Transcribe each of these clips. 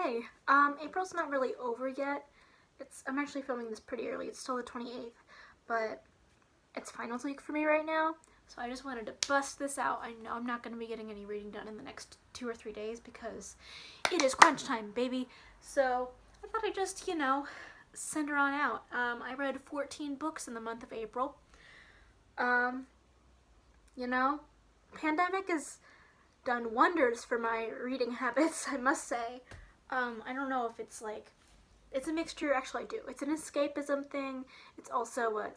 Hey, April's not really over yet. I'm actually filming this pretty early. It's still the 28th, but it's finals week for me right now, so I just wanted to bust this out. I know I'm not going to be getting any reading done in the next 2 or 3 days because it is crunch time, baby. So I thought I'd just, send her on out. I read 14 books in the month of April. Pandemic has done wonders for my reading habits, I must say. I don't know if it's a mixture. Actually, I do. It's an escapism thing. It's also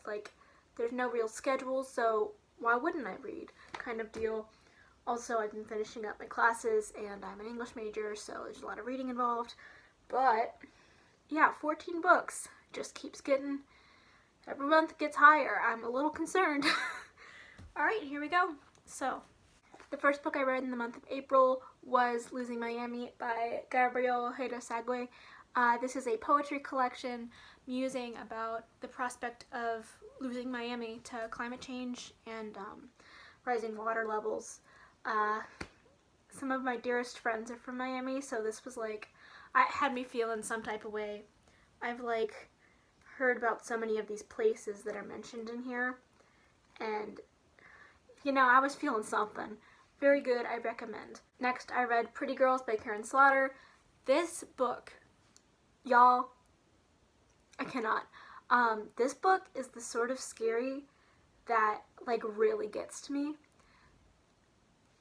there's no real schedule, so why wouldn't I read kind of deal. Also, I've been finishing up my classes, and I'm an English major, so there's a lot of reading involved. But yeah, 14 books. Just keeps getting, every month gets higher. I'm a little concerned. Alright, here we go. So, the first book I read in the month of April was Losing Miami by Gabriel Sagwe. This is a poetry collection musing about the prospect of losing Miami to climate change and rising water levels. Some of my dearest friends are from Miami, so this was it had me feeling some type of way. I've heard about so many of these places that are mentioned in here, and I was feeling something. Very good, I recommend. Next, I read Pretty Girls by Karen Slaughter. This book, y'all, I cannot. This book is the sort of scary that really gets to me.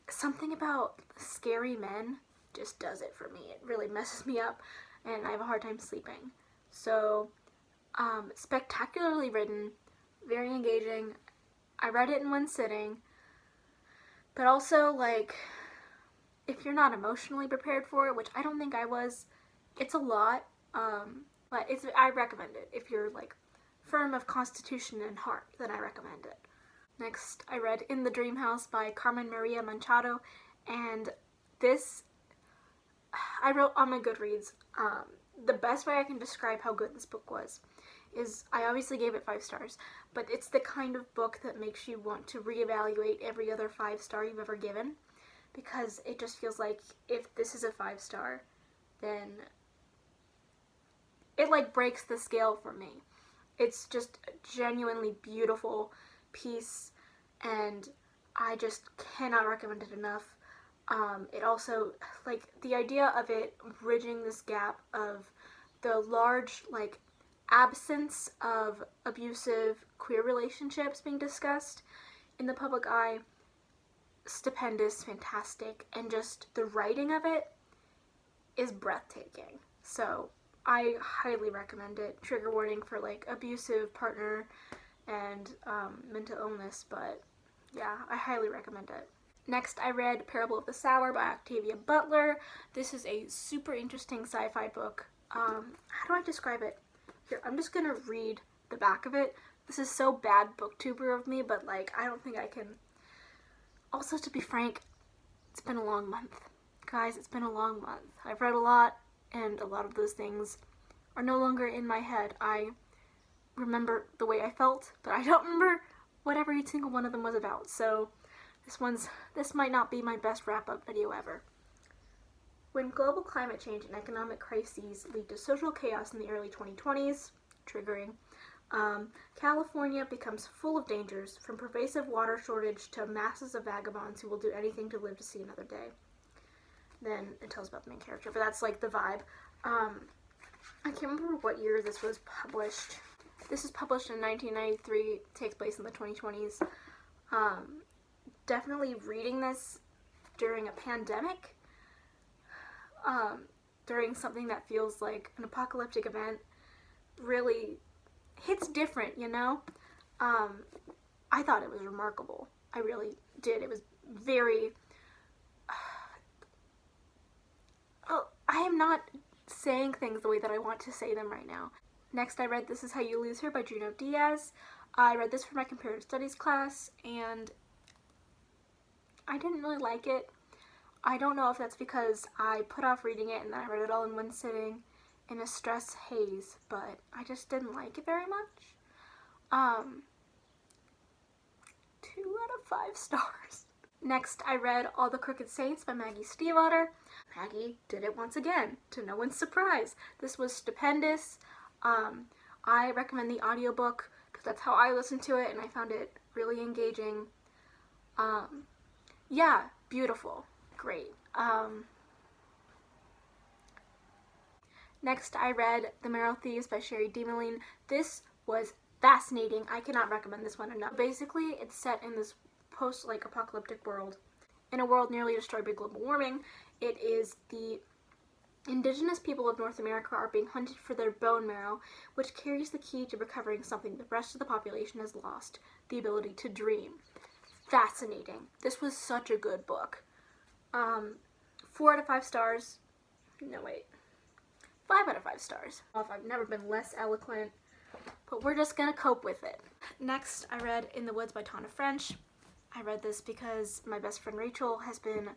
Something about scary men just does it for me. It really messes me up, and I have a hard time sleeping. So, spectacularly written, very engaging. I read it in one sitting, but also, if you're not emotionally prepared for it, which I don't think I was, it's a lot, but I recommend it. If you're, firm of constitution and heart, then I recommend it. Next, I read In the Dream House by Carmen Maria Machado, and this, I wrote on my Goodreads. The best way I can describe how good this book was is, I obviously gave it 5 stars, but it's the kind of book that makes you want to reevaluate every other 5-star you've ever given, because it just feels like if this is a 5-star, then it breaks the scale for me. It's just a genuinely beautiful piece, and I just cannot recommend it enough. It also, the idea of it bridging this gap of the large, absence of abusive queer relationships being discussed in the public eye, stupendous, fantastic, and just the writing of it is breathtaking. So I highly recommend it. Trigger warning for abusive partner and mental illness, but yeah, I highly recommend it. Next, I read Parable of the Sower by Octavia Butler. This is a super interesting sci-fi book. How do I describe it? Here, I'm just gonna read the back of it. This is so bad booktuber of me, but I don't think I can. Also, to be frank, it's been a long month. Guys, it's been a long month. I've read a lot, and a lot of those things are no longer in my head. I remember the way I felt, but I don't remember what every single one of them was about. So this might not be my best wrap-up video ever. When global climate change and economic crises lead to social chaos in the early 2020s, triggering, California becomes full of dangers, from pervasive water shortage to masses of vagabonds who will do anything to live to see another day. Then it tells about the main character, but that's the vibe. I can't remember what year this was published. This is published in 1993, takes place in the 2020s. Definitely reading this during a pandemic, during something that feels like an apocalyptic event, really hits different, I thought it was remarkable. I really did. It was very, I am not saying things the way that I want to say them right now. Next, I read This Is How You Lose Her by Junot Diaz. I read this for my comparative studies class, and I didn't really like it. I don't know if that's because I put off reading it and then I read it all in one sitting in a stress haze, but I just didn't like it very much. 2 out of 5 stars. Next, I read All the Crooked Saints by Maggie Stiefvater. Maggie did it once again, to no one's surprise. This was stupendous. I recommend the audiobook because that's how I listened to it, and I found it really engaging. Yeah, beautiful. Great. Next, I read The Marrow Thieves by Sherry DeMoulin. This was fascinating. I cannot recommend this one enough. Basically, it's set in this post-apocalyptic world. In a world nearly destroyed by global warming, it is the indigenous people of North America are being hunted for their bone marrow, which carries the key to recovering something the rest of the population has lost, the ability to dream. Fascinating. This was such a good book. 4 out of 5 stars. No, wait. 5 out of 5 stars. I've never been less eloquent, but we're just gonna cope with it. Next, I read In the Woods by Tana French. I read this because my best friend Rachel has been,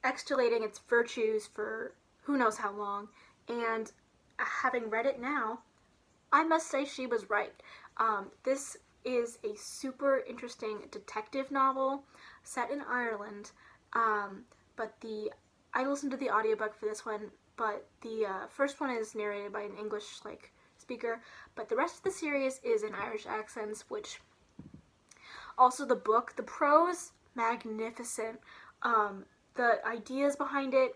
extolating its virtues for who knows how long, and having read it now, I must say she was right. This is a super interesting detective novel set in Ireland, but I listened to the audiobook for this one, but the first one is narrated by an English speaker, but the rest of the series is in Irish accents, which also the book, the prose, magnificent. The ideas behind it,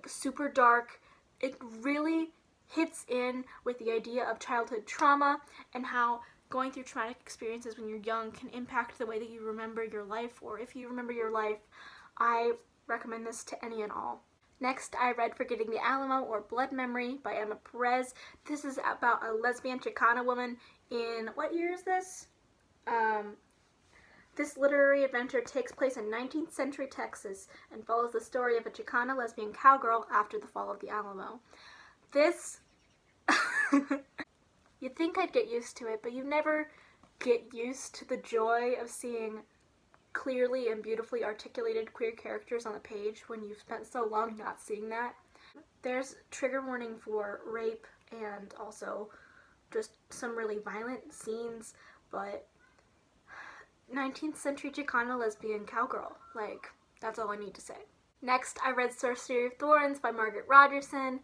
super dark. It really hits in with the idea of childhood trauma and how going through traumatic experiences when you're young can impact the way that you remember your life, or if you remember your life. I recommend this to any and all. Next, I read Forgetting the Alamo, or Blood Memory by Emma Perez. This is about a lesbian Chicana woman in, what year is this? This literary adventure takes place in 19th century Texas and follows the story of a Chicana lesbian cowgirl after the fall of the Alamo. This, you'd think I'd get used to it, but you never get used to the joy of seeing clearly and beautifully articulated queer characters on the page when you've spent so long not seeing that. There's trigger warning for rape and also just some really violent scenes, but 19th century Chicana lesbian cowgirl. That's all I need to say. Next, I read Sorcery of Thorns by Margaret Rogerson.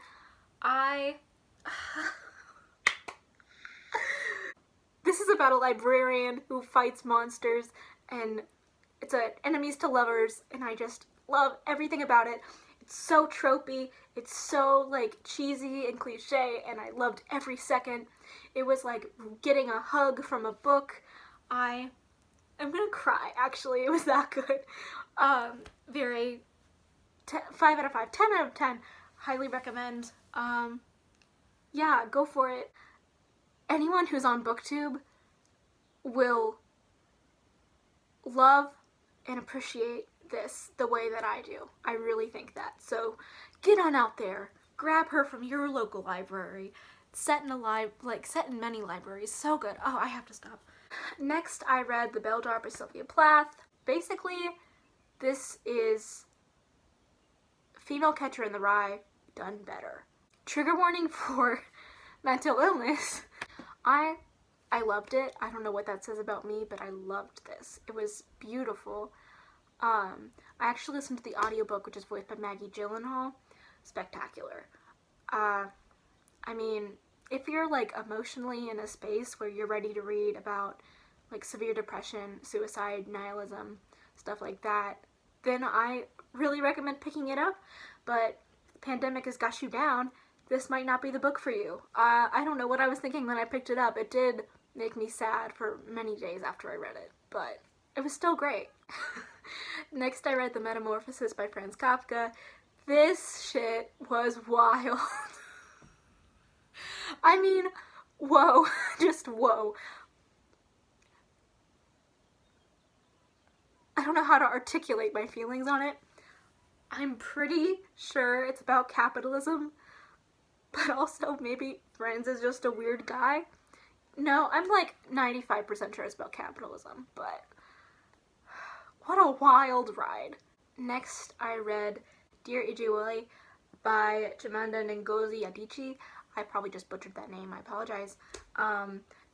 This is about a librarian who fights monsters, and it's enemies to lovers, and I just love everything about it. It's so tropey, it's so cheesy and cliche, and I loved every second. It was like getting a hug from a book. I'm gonna cry, actually. It was that good. 5 out of 5, 10 out of 10. Highly recommend. Yeah, go for it. Anyone who's on BookTube will love and appreciate this the way that I do. I really think that. So get on out there. Grab her from your local library. Set in many libraries. So good. Oh, I have to stop. Next, I read The Bell Jar by Sylvia Plath. Basically, this is Female Catcher in the Rye done better. Trigger warning for mental illness. I loved it. I don't know what that says about me, but I loved this. It was beautiful. I actually listened to the audiobook, which is voiced by Maggie Gyllenhaal. Spectacular. I mean, if you're emotionally in a space where you're ready to read about severe depression, suicide, nihilism, stuff like that, then I really recommend picking it up. But the pandemic has got you down. This might not be the book for you. I don't know what I was thinking when I picked it up. It did make me sad for many days after I read it, but it was still great. Next, I read The Metamorphosis by Franz Kafka. This shit was wild. I mean, whoa, just whoa. I don't know how to articulate my feelings on it. I'm pretty sure it's about capitalism, but also maybe Franz is just a weird guy. No, I'm 95% sure it's about capitalism, but what a wild ride. Next, I read Dear Agwillie by Chimamanda Ngozi Adichie. I probably just butchered that name, I apologize.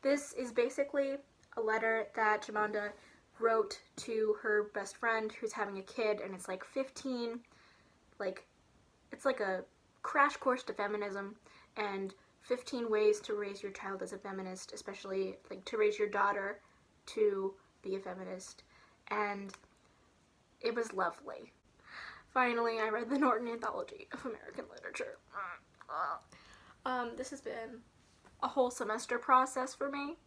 This is basically a letter that Chimamanda wrote to her best friend who's having a kid, and it's 15 like, it's like a crash course to feminism and 15 ways to raise your child as a feminist, especially like to raise your daughter to be a feminist. And it was lovely. Finally, I read the Norton Anthology of American Literature. This has been a whole semester process for me.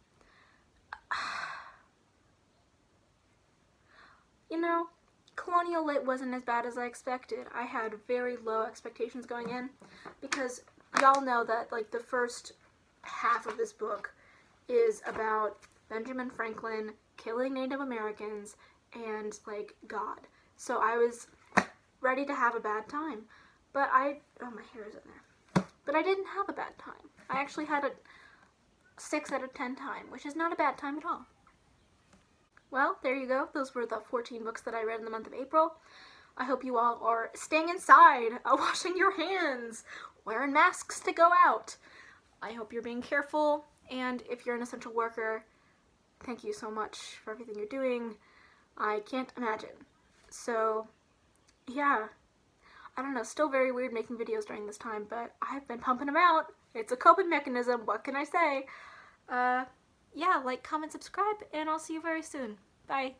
You know, Colonial Lit wasn't as bad as I expected. I had very low expectations going in because y'all know that like the first half of this book is about Benjamin Franklin killing Native Americans and like God. So I was ready to have a bad time, but my hair is in there. But I didn't have a bad time. I actually had a 6 out of 10 time, which is not a bad time at all. Well, there you go. Those were the 14 books that I read in the month of April. I hope you all are staying inside, washing your hands, wearing masks to go out. I hope you're being careful, and if you're an essential worker, thank you so much for everything you're doing. I can't imagine. So, yeah. I don't know, still very weird making videos during this time, but I've been pumping them out. It's a coping mechanism, what can I say? Yeah, like, comment, subscribe, and I'll see you very soon. Bye.